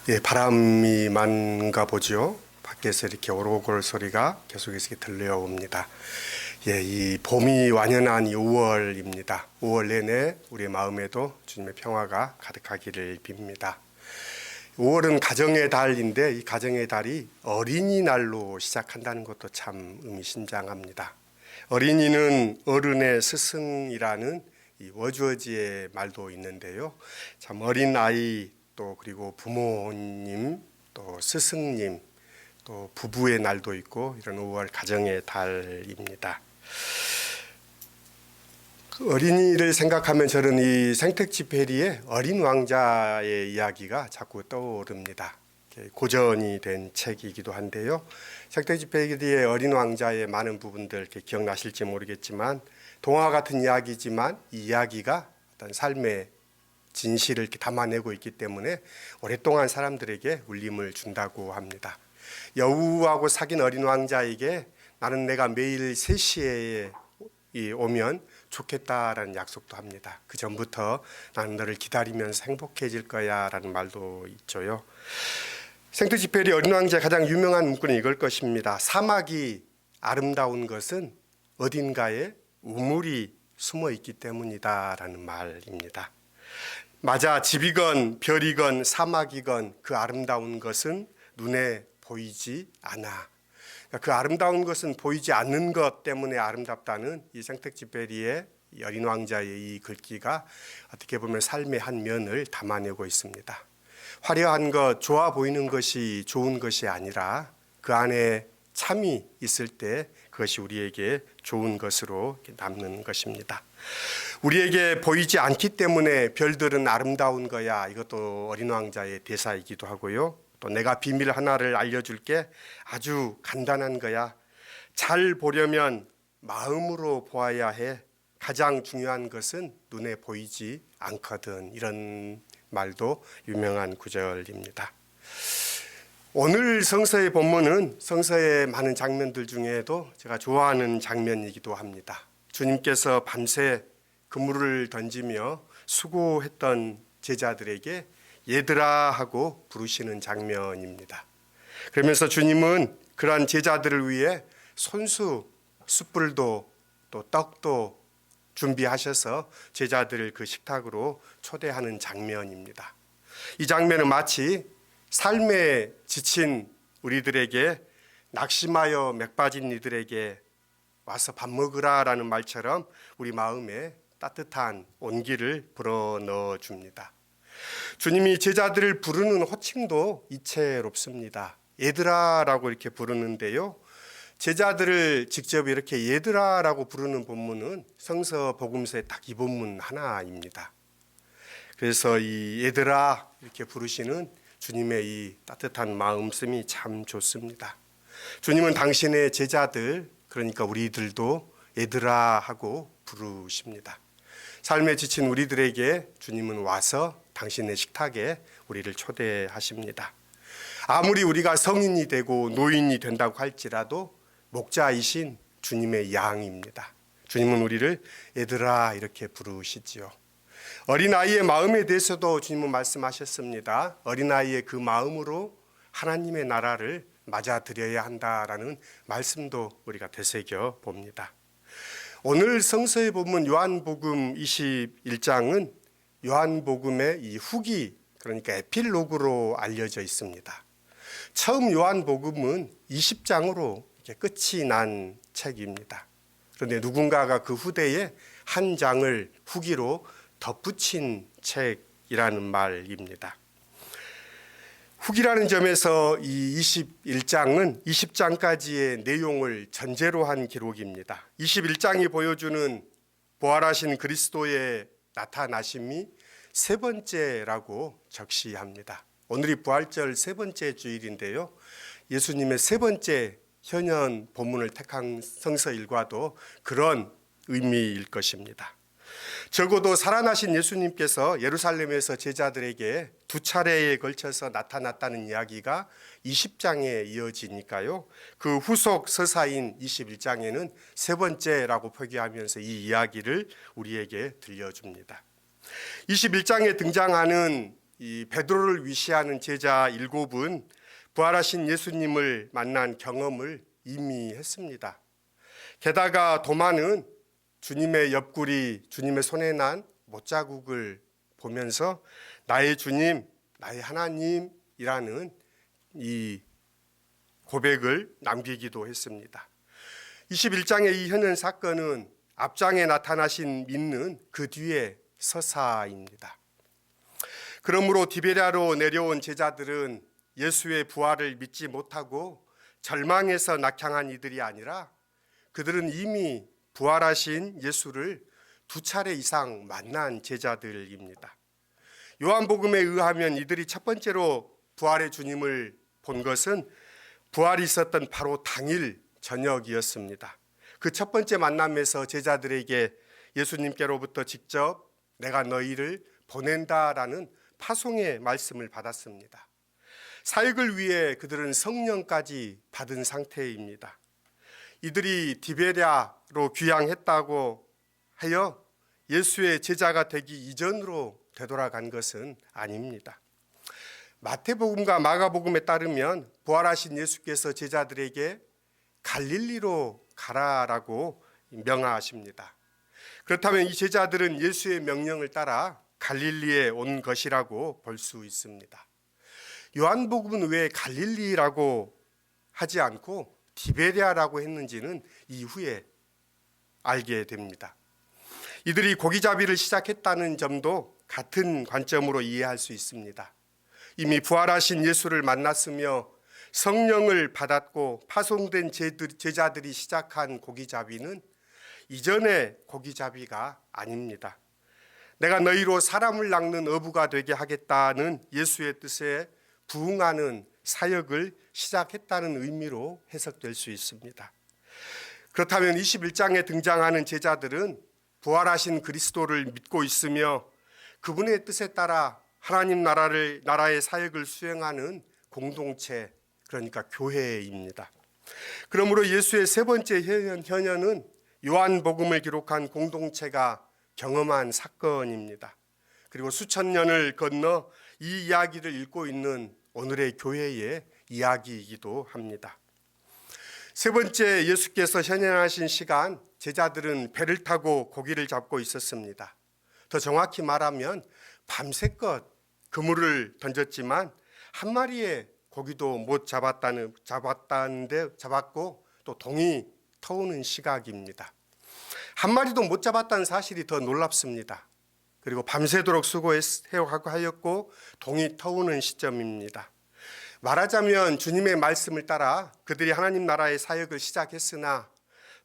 예, 바람이 많은가 보죠. 밖에서 이렇게 오로골 소리가 계속해서 들려옵니다. 예, 이 봄이 완연한 이 5월입니다. 5월 내내 우리의 마음에도 주님의 평화가 가득하기를 빕니다. 5월은 가정의 달인데 이 가정의 달이 어린이날로 시작한다는 것도 참 의미심장합니다. 어린이는 어른의 스승이라는 이 워주어지의 말도 있는데요. 참 어린 아이 또 그리고 부모님 또 스승님 또 부부의 날도 있고 이런 5월 가정의 달입니다. 그 어린이를 생각하면 저는 이 생텍쥐페리의 어린 왕자의 이야기가 자꾸 떠오릅니다. 고전이 된 책이기도 한데요. 생텍쥐페리의 어린 왕자의 많은 부분들 이렇게 기억나실지 모르겠지만 동화 같은 이야기지만 이 이야기가 어떤 삶의 진실을 이렇게 담아내고 있기 때문에 오랫동안 사람들에게 울림을 준다고 합니다. 여우하고 사귄 어린 왕자에게 나는 내가 매일 3시에 오면 좋겠다라는 약속도 합니다. 그 전부터 나는 너를 기다리면서 행복해질 거야 라는 말도 있죠요. 생텍쥐페리 어린 왕자의 가장 유명한 문구는 이걸 것입니다. 사막이 아름다운 것은 어딘가에 우물이 숨어 있기 때문이다 라는 말입니다. 맞아, 집이건 별이건 사막이건 그 아름다운 것은 눈에 보이지 않아. 그 아름다운 것은 보이지 않는 것 때문에 아름답다는 이 생텍쥐페리의 어린 왕자의 이 글귀가 어떻게 보면 삶의 한 면을 담아내고 있습니다. 화려한 것, 좋아 보이는 것이 좋은 것이 아니라 그 안에 참이 있을 때 그것이 우리에게 좋은 것으로 남는 것입니다. 우리에게 보이지 않기 때문에 별들은 아름다운 거야. 이것도 어린 왕자의 대사이기도 하고요. 또 내가 비밀 하나를 알려줄게. 아주 간단한 거야. 잘 보려면 마음으로 보아야 해. 가장 중요한 것은 눈에 보이지 않거든. 이런 말도 유명한 구절입니다. 오늘 성서의 본문은 성서의 많은 장면들 중에도 제가 좋아하는 장면이기도 합니다. 주님께서 밤새 그물을 던지며 수고했던 제자들에게 얘들아 하고 부르시는 장면입니다. 그러면서 주님은 그러한 제자들을 위해 손수 숯불도 또 떡도 준비하셔서 제자들을 그 식탁으로 초대하는 장면입니다. 이 장면은 마치 삶에 지친 우리들에게 낙심하여 맥 빠진 이들에게 와서 밥 먹으라라는 말처럼 우리 마음에 따뜻한 온기를 불어넣어 줍니다. 주님이 제자들을 부르는 호칭도 이채롭습니다. 얘들아라고 이렇게 부르는데요. 제자들을 직접 이렇게 얘들아라고 부르는 본문은 성서 복음서의 딱 이 본문 하나입니다. 그래서 이 얘들아 이렇게 부르시는 주님의 이 따뜻한 마음씀이 참 좋습니다. 주님은 당신의 제자들, 그러니까 우리들도 얘들아 하고 부르십니다. 삶에 지친 우리들에게 주님은 와서 당신의 식탁에 우리를 초대하십니다. 아무리 우리가 성인이 되고 노인이 된다고 할지라도 목자이신 주님의 양입니다. 주님은 우리를 얘들아 이렇게 부르시지요. 어린아이의 마음에 대해서도 주님은 말씀하셨습니다. 어린아이의 그 마음으로 하나님의 나라를 맞아들여야 한다라는 말씀도 우리가 되새겨 봅니다. 오늘 성서에 보면 요한복음 21장은 요한복음의 이 후기, 그러니까 에필로그로 알려져 있습니다. 처음 요한복음은 20장으로 이렇게 끝이 난 책입니다. 그런데 누군가가 그 후대에 한 장을 후기로 덧붙인 책이라는 말입니다. 후기라는 점에서 이 21장은 20장까지의 내용을 전제로 한 기록입니다. 21장이 보여주는 부활하신 그리스도의 나타나심이 세 번째라고 적시합니다. 오늘이 부활절 세 번째 주일인데요. 예수님의 세 번째 현현 본문을 택한 성서 일과도 그런 의미일 것입니다. 적어도 살아나신 예수님께서 예루살렘에서 제자들에게 2차례에 걸쳐서 나타났다는 이야기가 20장에 이어지니까요. 그 후속 서사인 21장에는 세 번째라고 표기하면서 이 이야기를 우리에게 들려줍니다. 21장에 등장하는 이 베드로를 위시하는 제자 일곱은 부활하신 예수님을 만난 경험을 이미 했습니다. 게다가 도마는 주님의 옆구리, 주님의 손에 난 못자국을 보면서 나의 주님, 나의 하나님이라는 이 고백을 남기기도 했습니다. 21장의 이 현현 사건은 앞장에 나타나신 믿는 그 뒤에 서사입니다. 그러므로 디베랴로 내려온 제자들은 예수의 부활을 믿지 못하고 절망해서 낙향한 이들이 아니라 그들은 이미 부활하신 예수를 2차례 이상 만난 제자들입니다. 요한복음에 의하면 이들이 첫 번째로 부활의 주님을 본 것은 부활이 있었던 바로 당일 저녁이었습니다. 그 첫 번째 만남에서 제자들에게 예수님께로부터 직접 내가 너희를 보낸다라는 파송의 말씀을 받았습니다. 사역을 위해 그들은 성령까지 받은 상태입니다. 이들이 디베랴로 귀향했다고 하여 예수의 제자가 되기 이전으로 되돌아간 것은 아닙니다. 마태복음과 마가복음에 따르면 부활하신 예수께서 제자들에게 갈릴리로 가라라고 명하십니다. 그렇다면 이 제자들은 예수의 명령을 따라 갈릴리에 온 것이라고 볼 수 있습니다. 요한복음은 왜 갈릴리라고 하지 않고 디베랴라고 했는지는 이후에 알게 됩니다. 이들이 고기잡이를 시작했다는 점도 같은 관점으로 이해할 수 있습니다. 이미 부활하신 예수를 만났으며 성령을 받았고 파송된 제자들이 시작한 고기잡이는 이전의 고기잡이가 아닙니다. 내가 너희로 사람을 낚는 어부가 되게 하겠다는 예수의 뜻에 부응하는 사역을 시작했다는 의미로 해석될 수 있습니다. 그렇다면 21장에 등장하는 제자들은 부활하신 그리스도를 믿고 있으며 그분의 뜻에 따라 하나님 나라의 사역을 수행하는 공동체, 그러니까 교회입니다. 그러므로 예수의 세 번째 현현은 요한복음을 기록한 공동체가 경험한 사건입니다. 그리고 수천 년을 건너 이 이야기를 읽고 있는 오늘의 교회의 이야기이기도 합니다. 세 번째 예수께서 현현하신 시간, 제자들은 배를 타고 고기를 잡고 있었습니다. 더 정확히 말하면 밤새껏 그물을 던졌지만 한 마리의 고기도 못 잡았고 또 동이 터오는 시각입니다. 한 마리도 못 잡았다는 사실이 더 놀랍습니다. 그리고 밤새도록 수고하였고 동이 터오는 시점입니다. 말하자면 주님의 말씀을 따라 그들이 하나님 나라의 사역을 시작했으나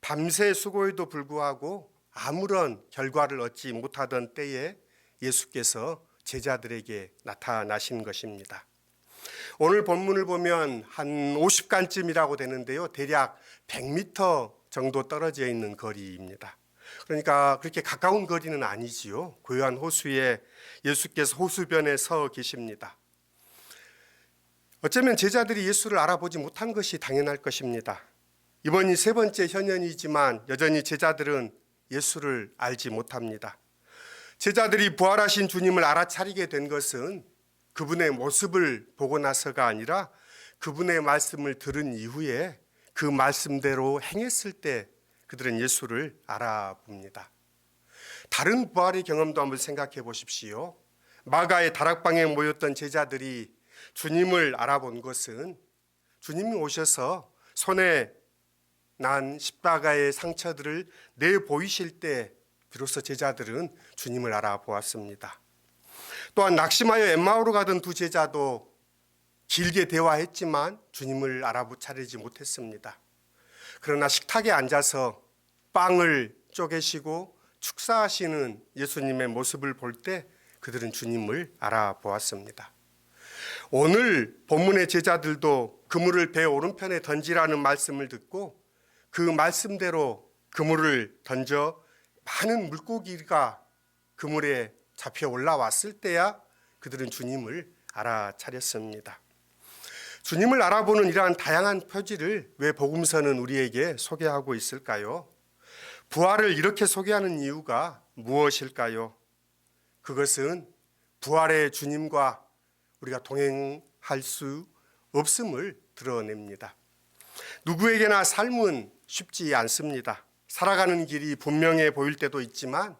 밤새 수고에도 불구하고 아무런 결과를 얻지 못하던 때에 예수께서 제자들에게 나타나신 것입니다. 오늘 본문을 보면 한 50간쯤이라고 되는데요. 대략 100m 정도 떨어져 있는 거리입니다. 그러니까 그렇게 가까운 거리는 아니지요. 고요한 호수에 예수께서 호수변에 서 계십니다. 어쩌면 제자들이 예수를 알아보지 못한 것이 당연할 것입니다. 이번이 세 번째 현현이지만 여전히 제자들은 예수를 알지 못합니다. 제자들이 부활하신 주님을 알아차리게 된 것은 그분의 모습을 보고 나서가 아니라 그분의 말씀을 들은 이후에 그 말씀대로 행했을 때 그들은 예수를 알아봅니다. 다른 부활의 경험도 한번 생각해 보십시오. 마가의 다락방에 모였던 제자들이 주님을 알아본 것은 주님이 오셔서 손에 난 십자가의 상처들을 내보이실 때 비로소 제자들은 주님을 알아보았습니다. 또한 낙심하여 엠마오로 가던 두 제자도 길게 대화했지만 주님을 알아차리지 못했습니다. 그러나 식탁에 앉아서 빵을 쪼개시고 축사하시는 예수님의 모습을 볼 때 그들은 주님을 알아보았습니다. 오늘 본문의 제자들도 그물을 배 오른편에 던지라는 말씀을 듣고 그 말씀대로 그물을 던져 많은 물고기가 그물에 잡혀 올라왔을 때야 그들은 주님을 알아차렸습니다. 주님을 알아보는 이러한 다양한 표지를 왜 복음서는 우리에게 소개하고 있을까요? 부활을 이렇게 소개하는 이유가 무엇일까요? 그것은 부활의 주님과 우리가 동행할 수 없음을 드러냅니다. 누구에게나 삶은 쉽지 않습니다. 살아가는 길이 분명해 보일 때도 있지만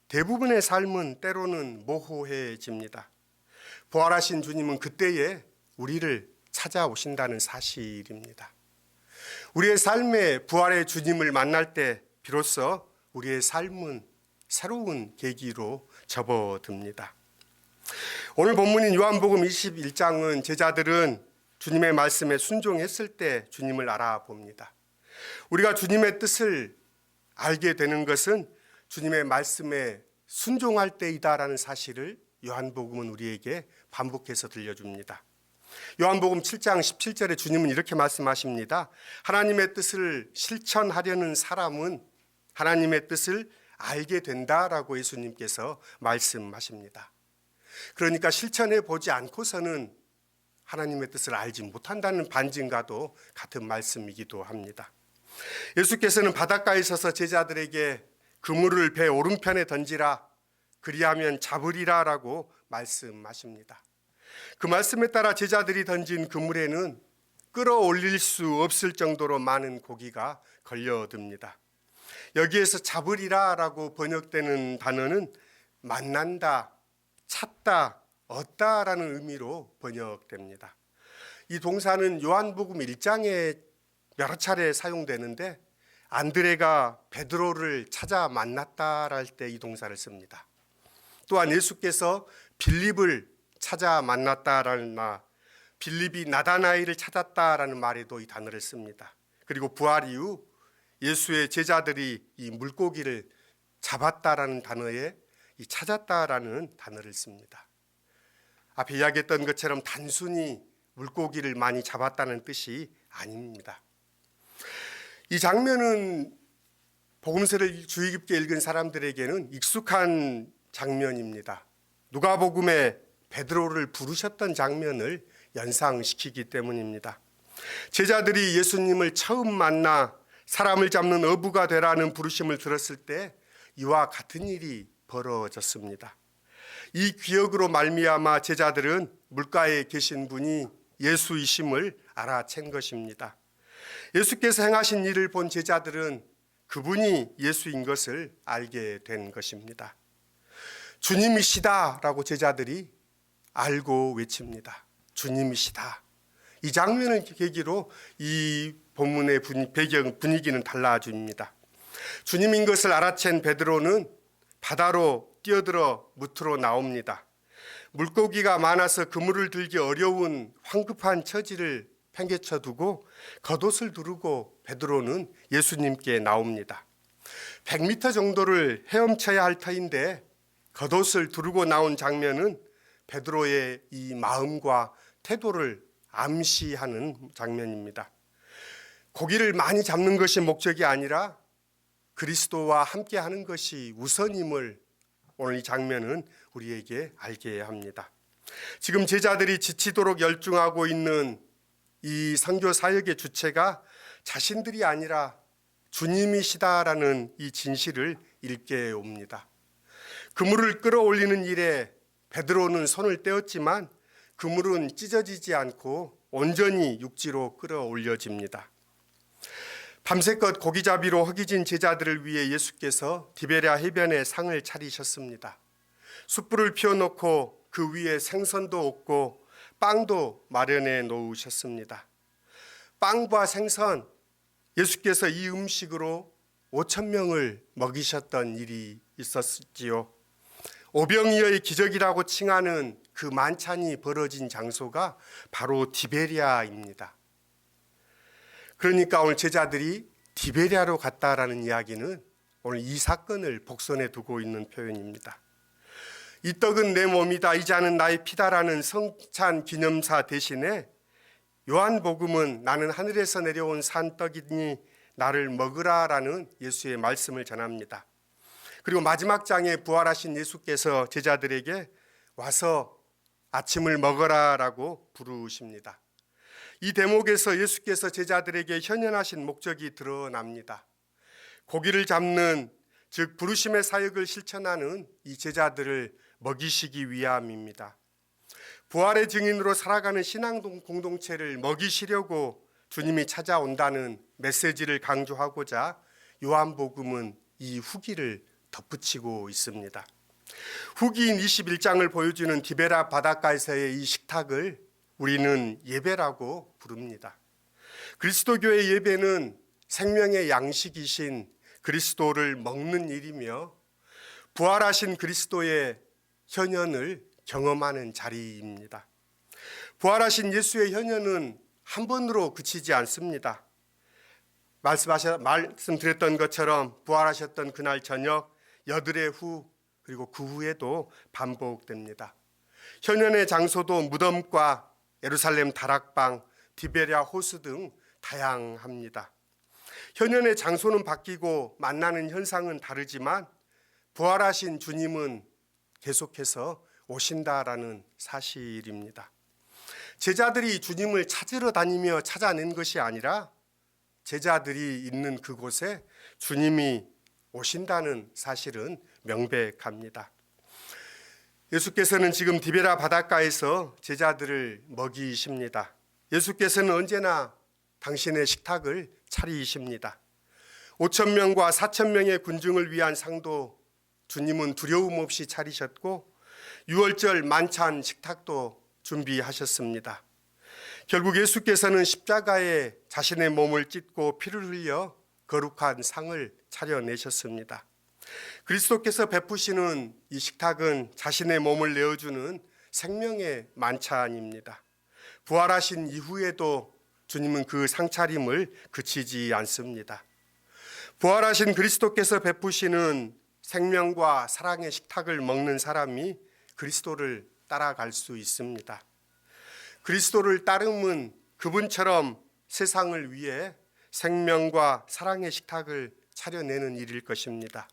대부분의 삶은 때로는 모호해집니다. 부활하신 주님은 그때에 우리를 찾아오신다는 사실입니다. 우리의 삶에 부활의 주님을 만날 때 비로소 우리의 삶은 새로운 계기로 접어듭니다. 오늘 본문인 요한복음 21장은 제자들은 주님의 말씀에 순종했을 때 주님을 알아봅니다. 우리가 주님의 뜻을 알게 되는 것은 주님의 말씀에 순종할 때이다라는 사실을 요한복음은 우리에게 반복해서 들려줍니다. 요한복음 7장 17절에 주님은 이렇게 말씀하십니다. 하나님의 뜻을 실천하려는 사람은 하나님의 뜻을 알게 된다라고 예수님께서 말씀하십니다. 그러니까 실천해 보지 않고서는 하나님의 뜻을 알지 못한다는 반증과도 같은 말씀이기도 합니다. 예수께서는 바닷가에 서서 제자들에게 그물을 배 오른편에 던지라 그리하면 잡으리라 라고 말씀하십니다. 그 말씀에 따라 제자들이 던진 그물에는 끌어올릴 수 없을 정도로 많은 고기가 걸려듭니다. 여기에서 잡으리라 라고 번역되는 단어는 만난다, 찾다, 얻다라는 의미로 번역됩니다. 이 동사는 요한복음 1장에 여러 차례 사용되는데 안드레가 베드로를 찾아 만났다 할 때 이 동사를 씁니다. 또한 예수께서 빌립을 찾아 만났다라는 말, 빌립이 나다나엘을 찾았다라는 말에도 이 단어를 씁니다. 그리고 부활 이후 예수의 제자들이 이 물고기를 잡았다라는 단어에 이 찾았다라는 단어를 씁니다. 앞에 이야기했던 것처럼 단순히 물고기를 많이 잡았다는 뜻이 아닙니다. 이 장면은 복음서를 주의 깊게 읽은 사람들에게는 익숙한 장면입니다. 누가복음에 베드로를 부르셨던 장면을 연상시키기 때문입니다. 제자들이 예수님을 처음 만나 사람을 잡는 어부가 되라는 부르심을 들었을 때 이와 같은 일이 벌어졌습니다. 이 기억으로 말미암아 제자들은 물가에 계신 분이 예수이심을 알아챈 것입니다. 예수께서 행하신 일을 본 제자들은 그분이 예수인 것을 알게 된 것입니다. 주님이시다라고 제자들이 알고 외칩니다. 주님이시다. 이 장면을 계기로 이 본문의 분위기는 달라집니다. 주님인 것을 알아챈 베드로는 바다로 뛰어들어 무트로 나옵니다. 물고기가 많아서 그물을 들기 어려운 황급한 처지를 팽개쳐 두고 겉옷을 두르고 베드로는 예수님께 나옵니다. 100m 정도를 헤엄쳐야 할 터인데 겉옷을 두르고 나온 장면은 베드로의 이 마음과 태도를 암시하는 장면입니다. 고기를 많이 잡는 것이 목적이 아니라 그리스도와 함께 하는 것이 우선임을 오늘 이 장면은 우리에게 알게 합니다. 지금 제자들이 지치도록 열중하고 있는 이 선교 사역의 주체가 자신들이 아니라 주님이시다라는 이 진실을 읽게 옵니다. 그물을 끌어올리는 일에 베드로는 손을 떼었지만 그물은 찢어지지 않고 온전히 육지로 끌어올려집니다. 밤새껏 고기잡이로 허기진 제자들을 위해 예수께서 디베랴 해변에 상을 차리셨습니다. 숯불을 피워놓고 그 위에 생선도 얹고 빵도 마련해 놓으셨습니다. 빵과 생선, 예수께서 이 음식으로 5,000명을 먹이셨던 일이 있었지요. 오병이어의 기적이라고 칭하는 그 만찬이 벌어진 장소가 바로 디베랴입니다. 그러니까 오늘 제자들이 디베랴로 갔다라는 이야기는 오늘 이 사건을 복선에 두고 있는 표현입니다. 이 떡은 내 몸이다, 이 잔은 나의 피다라는 성찬 기념사 대신에 요한복음은 나는 하늘에서 내려온 산떡이니 나를 먹으라라는 예수의 말씀을 전합니다. 그리고 마지막 장에 부활하신 예수께서 제자들에게 와서 아침을 먹어라라고 부르십니다. 이 대목에서 예수께서 제자들에게 현현하신 목적이 드러납니다. 고기를 잡는, 즉 부르심의 사역을 실천하는 이 제자들을 먹이시기 위함입니다. 부활의 증인으로 살아가는 신앙 공동체를 먹이시려고 주님이 찾아온다는 메시지를 강조하고자 요한복음은 이 후기를 덧붙이고 있습니다. 후기인 21장을 보여주는 디베라 바닷가에서의 이 식탁을 우리는 예배라고 부릅니다. 그리스도교의 예배는 생명의 양식이신 그리스도를 먹는 일이며 부활하신 그리스도의 현현을 경험하는 자리입니다. 부활하신 예수의 현현은 한 번으로 그치지 않습니다. 말씀드렸던 것처럼 부활하셨던 그날 저녁, 여드레 후, 그리고 그 후에도 반복됩니다. 현현의 장소도 무덤과 예루살렘 다락방, 디베랴 호수 등 다양합니다. 현현의 장소는 바뀌고 만나는 현상은 다르지만 부활하신 주님은 계속해서 오신다라는 사실입니다. 제자들이 주님을 찾으러 다니며 찾아낸 것이 아니라 제자들이 있는 그곳에 주님이 오신다는 사실은 명백합니다. 예수께서는 지금 디베라 바닷가에서 제자들을 먹이십니다. 예수께서는 언제나 당신의 식탁을 차리십니다. 5,000명과 4,000명의 군중을 위한 상도 주님은 두려움 없이 차리셨고 6월절 만찬 식탁도 준비하셨습니다. 결국 예수께서는 십자가에 자신의 몸을 찢고 피를 흘려 거룩한 상을 차려내셨습니다. 그리스도께서 베푸시는 이 식탁은 자신의 몸을 내어주는 생명의 만찬입니다. 부활하신 이후에도 주님은 그 상차림을 그치지 않습니다. 부활하신 그리스도께서 베푸시는 생명과 사랑의 식탁을 먹는 사람이 그리스도를 따라갈 수 있습니다. 그리스도를 따름은 그분처럼 세상을 위해 생명과 사랑의 식탁을 차려내는 일일 것입니다.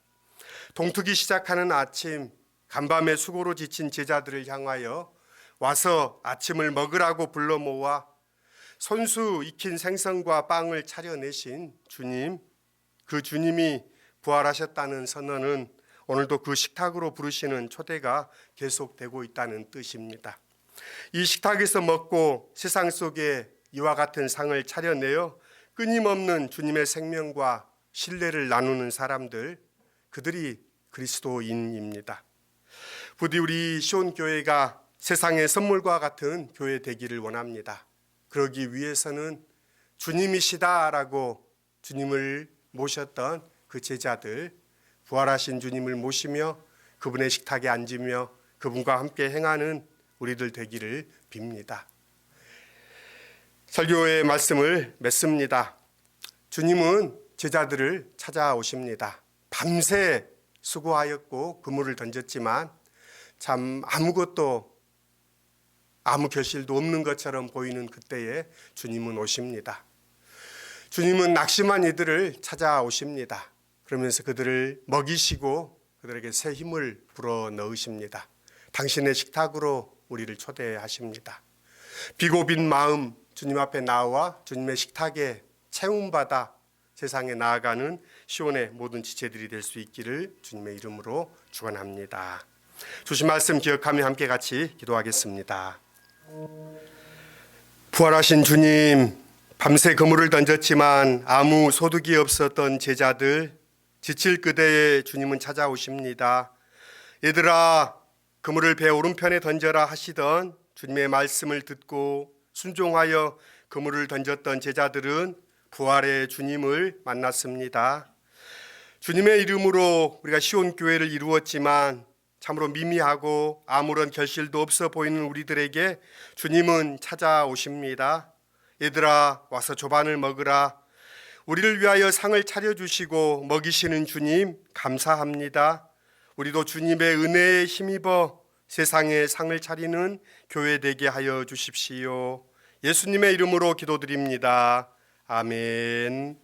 동트기 시작하는 아침, 간밤의 수고로 지친 제자들을 향하여 와서 아침을 먹으라고 불러 모아 손수 익힌 생선과 빵을 차려내신 주님, 그 주님이 부활하셨다는 선언은 오늘도 그 식탁으로 부르시는 초대가 계속되고 있다는 뜻입니다. 이 식탁에서 먹고 세상 속에 이와 같은 상을 차려내어 끊임없는 주님의 생명과 신뢰를 나누는 사람들, 그들이 그리스도인입니다. 부디 우리 시온교회가 세상의 선물과 같은 교회 되기를 원합니다. 그러기 위해서는 주님이시다라고 주님을 모셨던 그 제자들, 부활하신 주님을 모시며 그분의 식탁에 앉으며 그분과 함께 행하는 우리들 되기를 빕니다. 설교의 말씀을 맺습니다. 주님은 제자들을 찾아오십니다. 밤새 수고하였고 그물을 던졌지만 참 아무 결실도 없는 것처럼 보이는 그때에 주님은 오십니다. 주님은 낙심한 이들을 찾아오십니다. 그러면서 그들을 먹이시고 그들에게 새 힘을 불어넣으십니다. 당신의 식탁으로 우리를 초대하십니다. 비고 빈 마음 주님 앞에 나와 주님의 식탁에 채움받아 세상에 나아가는 시온의 모든 지체들이 될 수 있기를 주님의 이름으로 축원합니다. 주신 말씀 기억하며 함께 같이 기도하겠습니다. 부활하신 주님, 밤새 그물을 던졌지만 아무 소득이 없었던 제자들, 지칠 그대에 주님은 찾아오십니다. 얘들아, 그물을 배 오른편에 던져라 하시던 주님의 말씀을 듣고 순종하여 그물을 던졌던 제자들은 부활의 주님을 만났습니다. 주님의 이름으로 우리가 시온교회를 이루었지만 참으로 미미하고 아무런 결실도 없어 보이는 우리들에게 주님은 찾아오십니다. 얘들아, 와서 조반을 먹으라. 우리를 위하여 상을 차려주시고 먹이시는 주님 감사합니다. 우리도 주님의 은혜에 힘입어 세상에 상을 차리는 교회 되게 하여 주십시오. 예수님의 이름으로 기도드립니다. 아멘.